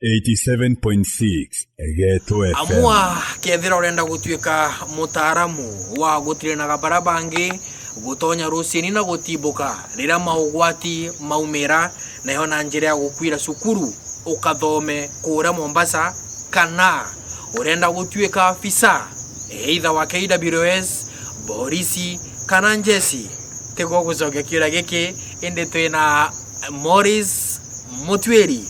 87.6 Geto FM. Amua kethira urenda gutuika mutaaramu wa gutirena barabangi gutonya rusini na gutibuka rira maugwati maumira na yona njira ya gukwira cukuru ukathome kura Mombasa kana urenda gutuika afisa either wa KWS Borisi kana Njesi tego gucokia kira giki indi twina Morris Mutweri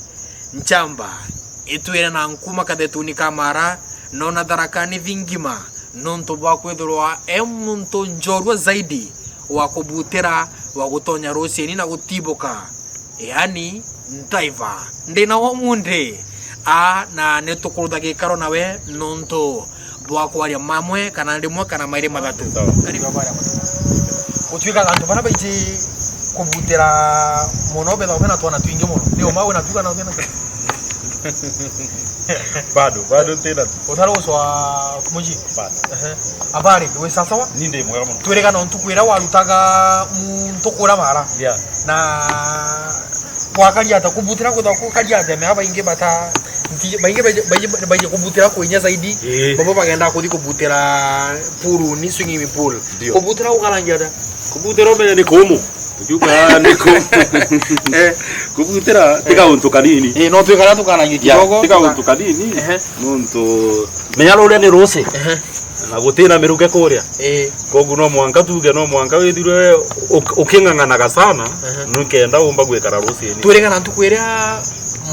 Nchamba itwira na nkuma kadetuni kamara nona darakani vingima nonto bakwethurwa emuntu njorwa zaidi wa kubutira wa gutonya rusini na gutibuka yani ntaiva ndina wa munde na netukuruda gikaro nawe nonto bwakwaria mamwe kana ndimwe kana maire mathatu kari babara utwika gantu bana baiji kubutira muno betha ukena twana twingi muno ndio mawe na tuka na ukena bado tena utaro uswa kumuji bado abari we sasawa ninde mwega muno twirega no ntukwira warutaga ntukura mara yeah na kwakaria ta kubutira kukaria de me abainge bata bainge kubutira kuinya zaidi babo bagenda kuthi kubutira puru ni swinging pool kubutira ukarangia da kubutira mbele ni komo tujuka niko kubutira tika untu kanini no twikara tukarangia kidogo tika untu kanini nonto menyalo ule ni rose na gutena miruke kuria kogu no mwanka tuge no mwanka withire ukinganganaga sana nukenda umba gwekara rose ni twirega na ntukwira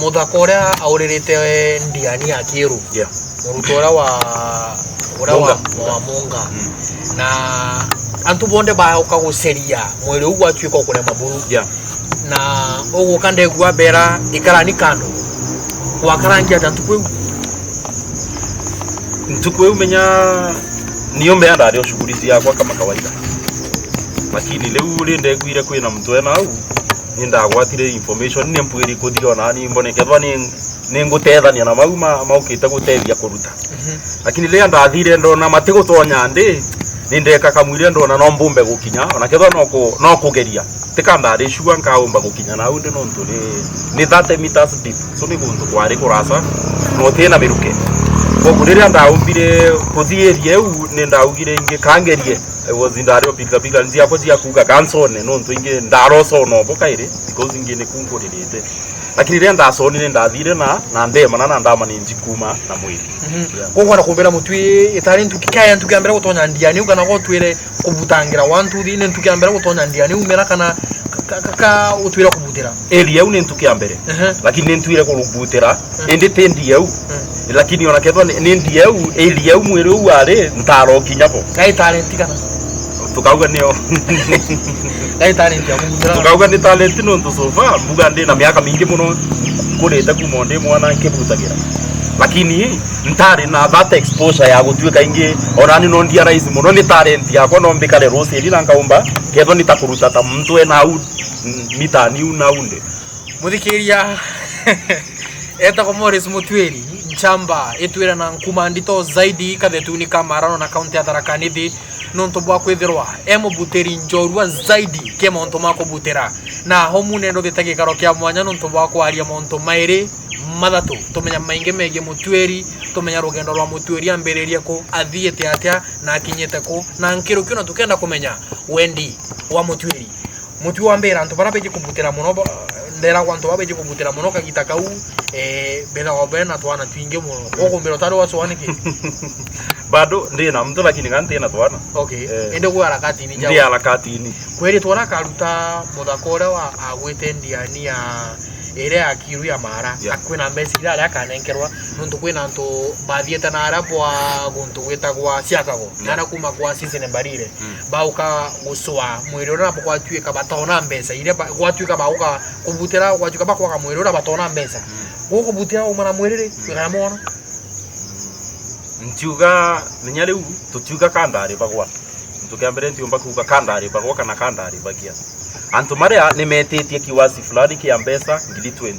muthakoria aurerete ndiani ya Kiru murutora wa Munga na antu bonde ba ukaguceria mwiri ugwa twiko kure maburu na ugu kande gwa bera ikarani kando wakarangia ntukweu menya niombe anda ndio shughuli yakwa kama kawaida lakini leo rinde gwire kwina mtu ena au ninda gwatire information ni mpwiri kuthio na ni mbonekethwa ni ngutethania na maukite gutethia kuruta lakini le anda athire ndona matego tonya ndi nindeka kamwire ndona no mbumbe gukinya ona kethwa no kugeria tikanda ri shuga nkaumba gukinya na unde no ntu ni 30 meters deep so ni guntu kwari kurasa no tena miruke kokurira ndaumbire kuthierie eu nindaugire inge kangerie wozindario pika nzia ko cia kuga kansone no ntu inge ndaroso no bokaire because inge ne kunguririte lakini ria ndasoni ndathire na ndema na ndama ni njikuma na mwiri kogwa na kumbera mutwi itari ntukikaya ntukiambira gutonya ndiani ugana gotwire kubutangira 1 2 3 ntukiambira gutonya ndiani umera kana kaka utwira kubutira eri eu ntukiambere lakini ntwire kurubutira indi tendi eu lakini ona kethwa ni ndieu eri eu mwiri u ari ntaro kinyapo kai talent kana tukauga nio kai talent ya kubutira tukauga ni talent no ntu sofa mbuga ndi na miaka mingi muno kureta kumonde mwana nkebutagira lakini ntari na that exposure ya gutwika ingi ona ni no ndia rais muno ni talent yakwa no mbikare rose ri nkaumba kethwa ni takuruta ta mtu ena au mitani una unde muthikiria eta ko Morris Mutweri Nchamba etwira na nkuma ndito zaidi kadhetuni kamarano na kaunti ya Tharaka Nithi nonto bwa kwithirwa buteri njorwa zaidi ke monto mako butera na homune ndo thitagi karo kya mwanya nonto bwa kwaria monto mairi mathatu tumenya mainge mege Mutweri tumenya rugendo rwa Mutweri ambereria ko athiete atia na akinyete ko na nkiro kino tukenda kumenya wendi wa Mutweri mutu wa mbera antu barabeje kubutira muno ndera kwanto babeje kubutira muno kagita kau bena obena twana twinge muno ogombero taro waso waniki bado ndina mtu lakini kanti na twana okay ende ku harakati ni jawo ndi harakati ni kweli twana karuta muthakora wa agwete ndiani ya ere ya Kiru ya mara akwina message ala kanenkerwa nuntu kwina nto bathieta na arabwa guntu gweta kwa ciakago nana kuma kwa sisi ne barire bauka guswa mwiri ora kwa tuika batona mbesa ile kwa tuika bauka kubutira kwa tuika bakwa mwiri ora batona mbesa guko butira umana mwirire twina mona ntiuga menyale u tutiuga kandari bagwa ntukiambere ntiumba kuga kandari bagwa kana kandari bagia antu maria nimetetie kiwasi fulani kia mbesa ngili 20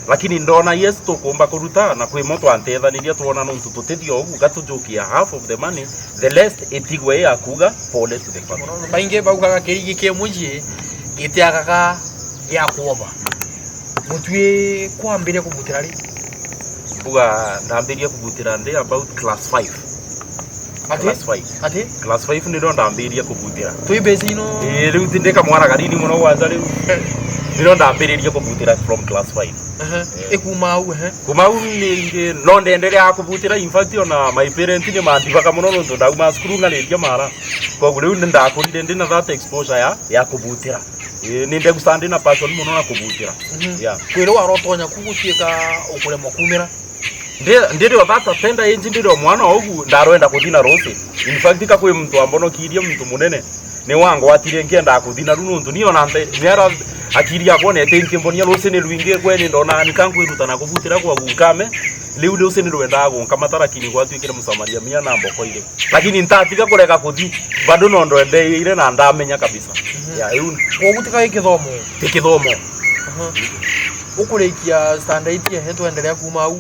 lakini ndona yes tukumba kuruta na kwi moto antethaniria tuona no tututithio ugu gatujukia half of the money the rest etigwe ya kuga pole to the family bainge bauga kirigi ke munji gitiagaga ya kuoba mutwe kwambire kubutirari buga ndambiria kubutira ndi about class 5 class 5 ndio ndambiria kubutira tuibezi ino riu tindeka mwana garini muno gwanza riu ndio ndambiria kubutira from class 5 ekuma au kuma u ni no ndenderea kubutira in fact ona my parents ni mandivaka muno ndo ndauma skuru ngaleria mara kwa riu ndakurire ndina that exposure ya kubutira ninde gustandi na passion muno na kubutira kwiro warotonya kugutuika ukuremo kumira ndio that tenda enji ndio mwana ogu ndaroenda kuthina rose in fact kakwe mtu ambono kiria mtu munene ni wangu atire ngenda kuthina runundu niyo nante niara akiria kuone tenke mbonia rose ni ruingie kwene ndona nikanguiruta na kubutira kwa gukame liu rose ni rwenda gukamatara kini gwatuikire musamaria mia na mboko ile lakini ntatika kureka kuthi bado no ndwende ile na ndamenya kabisa kugutika ikithomo ukureikia standard ya tuendelea kuma au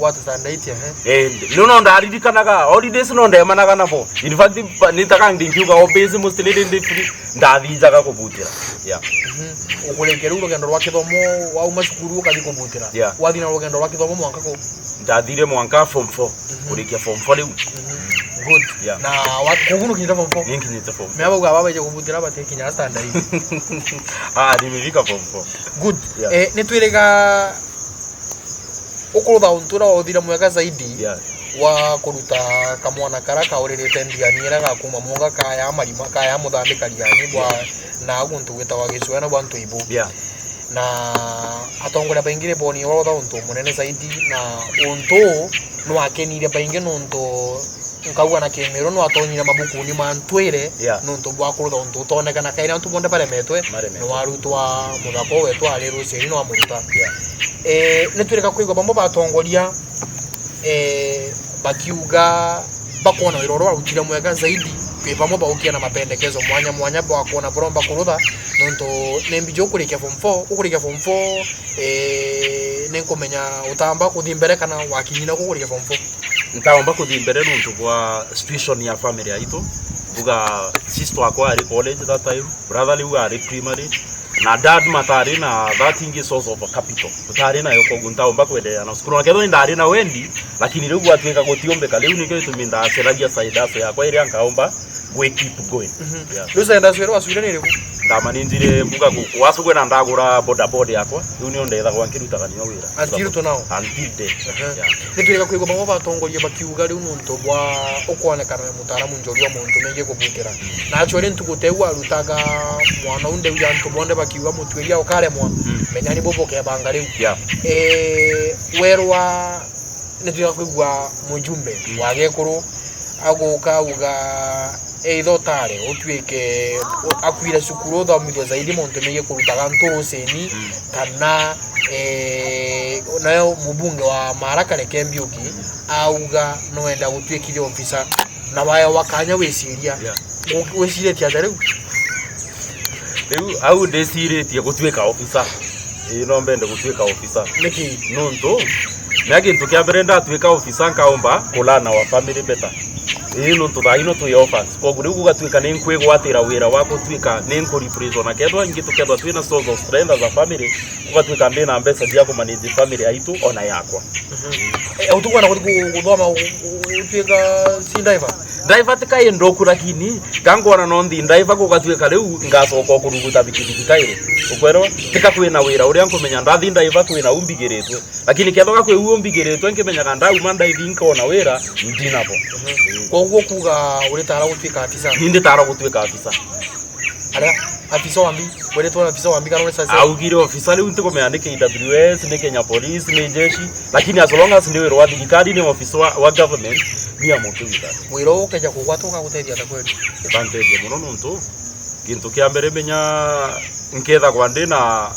what standard ya no ndaririkanaga holidays no ndemanaga nabo in fact nitaka ndingiuga obese mostly ndathijaga kubutira ukureikia urugendo rwa kithomo wa umashukuru ukathi kubutira wathi na urugendo rwa kithomo mwanka ko ndathire mwanka form 4 kurikia form 4 riu good na kuguno kinyita form 4 ninkinyita form 4 me abo gaba baje kubutira bate kinya standard nimefika form 4 good nitwirega ukurutha untura uthira mwega zaidi wa kuruta kamwana karaka uririte ndianiera ga kuma monga kaya marima kaya muthambikariani bwa na guntu gwitawa gicwena bwa ntuibu na atongora baingire boni orotha untu munene zaidi na untu no akenire bainge nuntu nkauga na kemero no atonyira mabukuni mantwire nuntu bwa kurutha untu tonekana kaira untu bonde paremetwe no warutwa muthako wetu ari ruciri no amuruta nitureka kuigwa bambo batongoria bakiuga bakona wiroro arutira mwega zaidi kwi bambo baukia na mapendekezo mwanya bwa kuona boromba kurutha nuntu nembijo kurikia form 4 ukurikia form 4 nenkomenya utamba kuthimbere kana wakinyina kurikia form 4 ntaomba kuthimbere nuntu bwa situation ya family aitu buga sister akwa ari college that time brother liu ari primary na dad matari na that thing is source of capital utari na yoko guntaomba kwendelea na skuru naketho ndari na wendi lakini riu gwatuika gutiombeka riu nikyo ituminda aceragia side aso yakwa iri ankaomba we keep going riu side aso waswire ni riku ndamanindire muga guku wasugwe na ndagura boda yakwa riu ni ndetha kwa nkirutagania wira until to now until day nitureka kuigwa bamwe batongoria bakiuga riu nuntu bwa ukwonekana mutaramu njori wa muntu menge kubukira na achore ntugutewa arutaga mwana unde uya ntu bonde bakiuga mutwiria ukaremwa menyani boboke banga riu werwa nitureka kuigwa mujumbe wagekuru aguka uga eithotare utwike akwira cukuru thomithio zaidi muntu mege kurutaga nturuseni kana nayo mubunge wa Marakare Kembiuki auga noenda gutwikire ofisa na wayo wakanya weciria wecirie tia riu au ndeciretie gutwika ofisa no mbende gutwika ofisa niki nuntu nagi ntukia mbere ndatwika ofisa nkaomba kulana wa family better nuntu thaino tu offers koguo riu gugatwika ni nkwigwatira wira wa gutwika ni nkuriprise na kethwa ngitukethwa twina source of strength as a family ugatwika ndina mbeca cia ku manage family aitu ona yakwa utukwana guthoma utwika si driver tikai ndoku lakini kangona no ndi driver gugatwika riu ngacoka kuruguta bikibiki kaire ukwero tika kwina wira uria nkumenya ndathi driver kwina umbigiritwe lakini kethwa kwe umbigiritwe nkimenya kanda uma ndaithi nkona wira ndinapo koguo kuga uritara gutwika afisa nindi tara gutwika afisa ara afisa wambi wele twana afisa wambi kana sasa augire ofisa riu ntiko meandike IWS ni Kenya Police ni jeshi lakini as long as ni wira wa thirikari ni ofisa wa government ni amutu wita mwiro ukeja kugwatuka guteithia ta kweli banteje muno nuntu gintu kia mbere menya nketha kwa ndina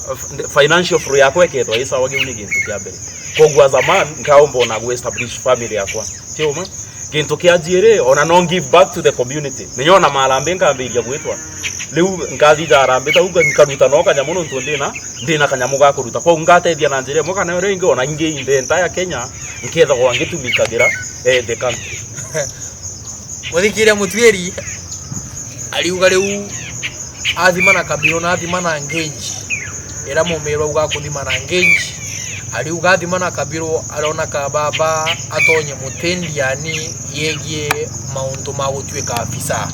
financial flow yakwa ekethwa isa wage uni gintu kia mbere kogwa zaman nkaomba na go establish family yakwa tioma gintu kia jire ona no give back to the community menyona malambe nkambiria gwitwa riu ngathi jarambe ta uga nkaruta no kanyamu nuntu ndina kanyamu ga kuruta kwa ngateithia na njire mo kana ringi ona ingi inde entire Kenya nketha kwa ngitumikagira the country muthikire mutweri aliuga riu athimana kabiro na athimana engage era mumero uga kuthimana engage ali ugadi mana kabiro arona ka baba atonye mutendi yani yegie maunto magutwe ka afisa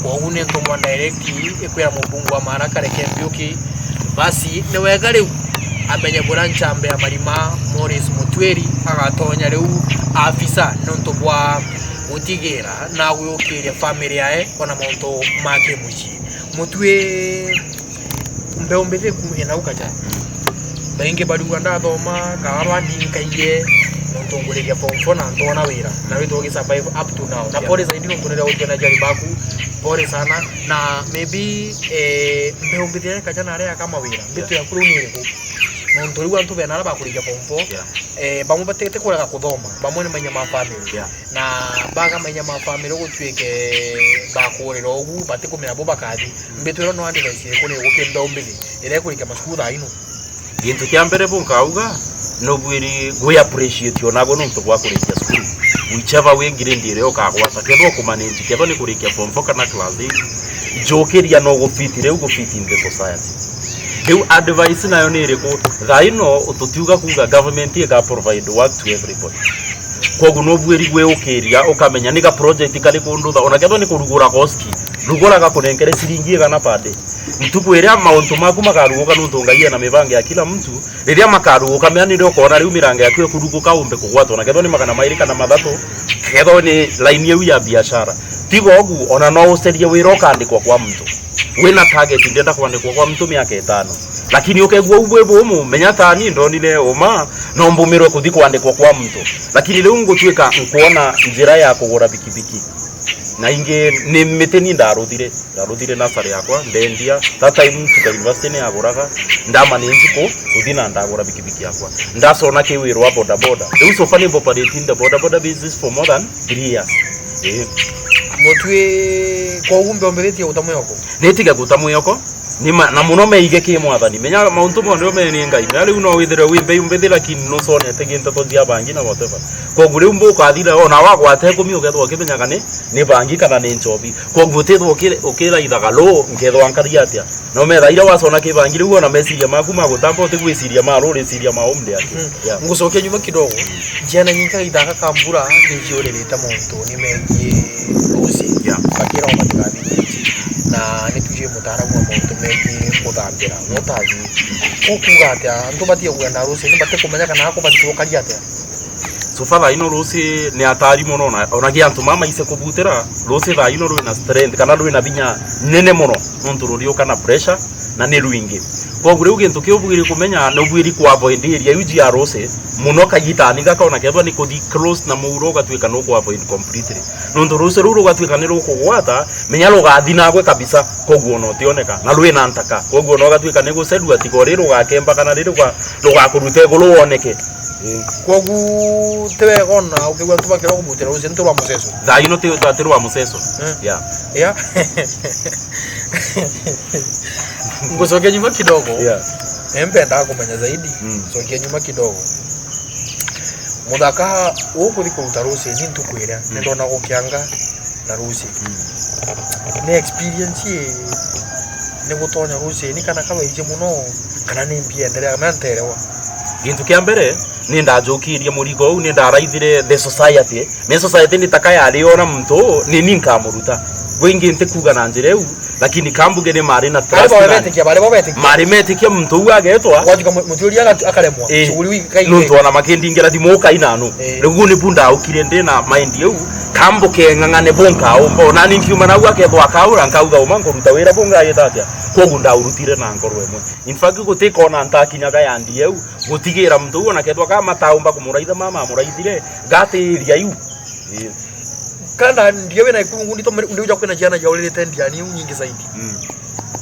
wogune ntomwa direct ekwera mubungu wa maraka reke mbyuki basi newega riu amenye burancha ambe ya marima Morris Mutweri agatonya riu afisa nonto bwa utigera na guyukiria family yae ona maunto make muci mutwe mbeombete kumena ukaja bainge badunga ndathoma kaabandi nkaige ntongoreria form 4 na ndona wira na wetu ogi survive up to now na pole zaidi ntongoreria utena jari baku pole sana na maybe mbeombete kaja na area kama wira mbitu ya kuru ni riko nontori wantu bena ba kurikia form 4 bamu batete kuraga kuthoma bamwe manya ma family na baga manya ma family gutwike bakurira ogu batikumira bo bakadi mbitu no andi baisi kune gukenda ombili ire kurikia masukuru aino gintu kya mbere bunkauga no bwiri gwe appreciate onago nonto gwa kurikia school whichever way grade ire okagwata kebo kumanage kebo ni kurikia form 4 kana class 8 jokeria no gufitire ugo fit in the society. Heu advice nayo ni riko gaino ututiuga kuga government ega provide work to everybody. Kogu no bwiri gwe ukiria ukamenya niga project kali kundutha ona kebo ni kurugura koski rugura ga kunenkere siringi kana pade mtukwera mauntu maku makaruguka nuntungagia na mibange ya kila mtu riria makaruguka mea ni ndokona riu mirange ya kwe kuruguka umbe kugwatwa na kebo ni magana mairi kana mathato kebo ni line yu ya biashara tigo ogu ona no uceria wira ukandikwa kwa mtu wena target ndenda kwandikwa kwa mtu miaka 5 lakini ukegwa ubwe bomu menya tani ndonile uma no mbumiro kuthi kwandikwa kwa mtu lakini leo ngutwika nkuona njira ya kugura pikipiki na inge ni meteni ndaruthire na sare yakwa ndendia tata imuka university ni aguraga ndama ni njiko kuthina ndagura pikipiki yakwa ndasona kiwiro wa boda boda riu so fani operating the boda business for more than 3 years mutwe kwa umbe omberetie utamuyoko netiga gutamuyoko nima na muno meige ki mwathani menya mauntu mondo meni ngai na riu no withire wimbe umbe lakini no sone tegenta to dia bangi na whatever kogu riu mbu kathira ona wagwate kumi ugethwa kimenyaga ni bangi kana ni nchobi kogu tethwo ukira ithaga lo ngethwa nkaria atia no metha ira wasona ki bangi riu ona mesiria maku magutamba utigwiciria maruri ciria ma omde ati ngucoke nyuma kidogo jana nyinka ithaga kambura ni jiorereta muntu ni mengi usi bakira ona kathi na nituje mutaramu wa muntu mengi kuthambira mutazi ukuga atia ndu batie kugenda rusi ni bate kumenya kana ako batie kukaria atia so far ino rusi ni atari muno ona giantu mama ise kubutira rusi tha ino ruina strength kana ruina binya nene muno nontu rurio kana pressure na ni ruingi kogu riu gintu kiubwiri kumenya no bwiri kwa avoid area uji ya rusi muno kagita ni gakona kethwa ni kuthi close na muuro gatwika no kwa avoid completely nontu rusi ruru gatwika ni rukugwata menya rugathi nagwe kabisa kogu ono tioneka na ruina ntaka kogu ono gatwika ni gucedu atiko riru gakemba kana riru rugakurute gulu woneke kogu tewe gona ukigwa tuba kero kubutira rusi nturwa museso tha ino te tatirwa museso ya ngusoke nyuma kidogo empenda kumenya zaidi soke nyuma kidogo mudaka uko liko utarusi ni ntukwira ndona gukianga na rusi ni experience ni gutonya rusi ni kana kawe ije muno kana ni mbiendelea kana nterewa gintu kia mbere ni ndajokirie murigo u ni ndaraithire the society ni takaya aliona mtu ni ninkamuruta wengi ntekuga na njire u lakini kambuge ni mari na trust mari metikia mtu u agetwa wajika muturia akalemwa shughuli kai nuntu ona makindi ngera thimoka inanu rigu ni bunda ukire ndi na mind yu kambuke ngangane bonka umbo na ni kiuma na gwakethwa akaura nkauga umango ruta wira bonga yetatia kogu ndaurutire na ngoro emwe in fact gutika ona ntakinyaga yandi yu gutigira mtu ona kethwa kama taumba kumuraitha mama muraithire gatiria yu kana ndiwe na ikurungu ndito ndio kwena jana ya ulele tendia ni nyingi zaidi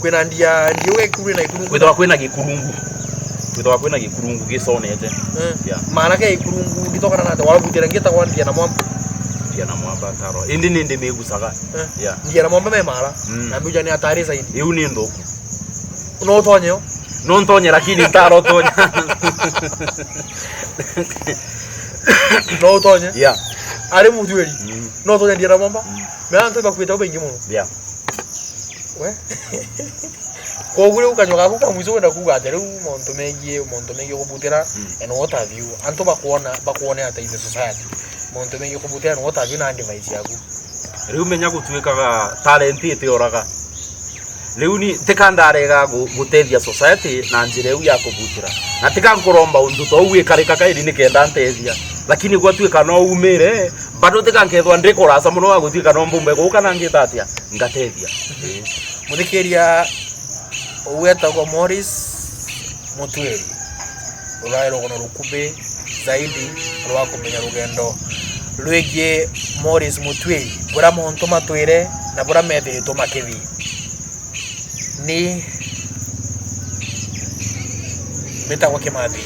kwena ndia ndiwe kuri na ikurungu kwena gikurungu gisonete maana ke ikurungu nditoka na wala butira ngeta kwa ndia na mwamba taro indi ninde megusaga ndia na mwamba memara na mbuja ni atari zaidi iu ni ndoku no tonyo no ntonye lakini taro tonya no tonye ari mutueli no to ndira mamba me anto ba kwita bengi muno we Kogure ukanyoka kuka mwizo na kuga atere monto megie kubutira and what have you anto bakuone ata in the society monto megie kubutira and what have you na device yaku riu menya gutuikaga talent ite oraga riu ni tikandarega gutethia society na njira iu ya kubutira na tikankuromba undu to uikarika kairi ni kenda ntethia lakini gwatuika no umire bado tikankethwa ndikurasa muno wa gutuika no mbumbe guka na ngitatia ngatethia muthikiria uweta kwa Morris Mutweli urairo kono rukube zaidi rwa kumenya rugendo rwegie Morris Mutweli bura monto matwire na bura methirito makivi ni beta kwa Kimathi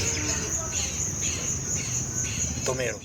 Tomero.